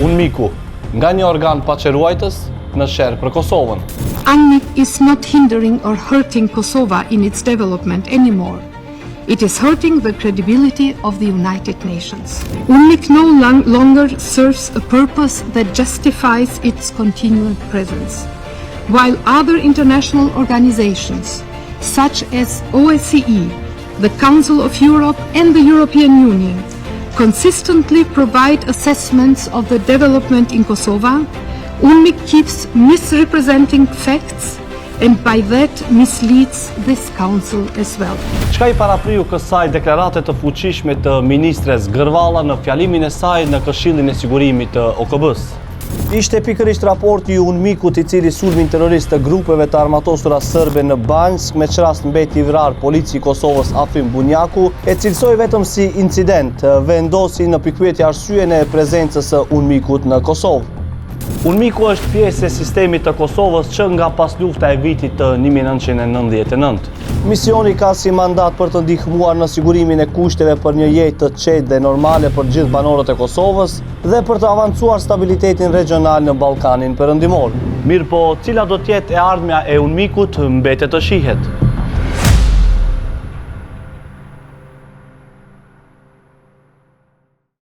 UNMIK-u, nga një organ paçeruajtës në sherr për Kosovën. UNMIK is not hindering or hurting Kosovo in its development anymore. It is hurting the credibility of the United Nations. UNMIK no longer serves a purpose that justifies its continued presence. While other international organizations, such as OSCE, the Council of Europe and the European Union, consistently provide assessments of the development in Kosovo, UNMIK keeps misrepresenting facts and by that misleads this council as well. Çka I parapriu kësaj deklarate të fuqishme të ministres Gërvalla në fjalimin e saj në Këshillin e Sigurimit të OKB-s? Ishte pikërisht raporti I UNMIK-ut I cili sulmin terrorist të grupeve të armatosura serbe në Banjsk me çrast mbeti I vrarë polici I Kosovës Afrim Bunjaku e cilësoi vetëm si incident, vendosi në pikpyetje arsyeën e prezencës së UNMIK-ut në Kosovë. UNMIK-u është pjesë e sistemit të Kosovës që nga pas lufta e vitit të 1999. Misioni ka si mandat për të ndihmuar në sigurimin e kushteve për një jetë të qetë dhe normale për gjithë banorët e Kosovës dhe për të avancuar stabilitetin regional në Ballkanin Perëndimor. Mirë po, cila do të jetë e ardhmja e UNMIK-ut mbetet të shihet.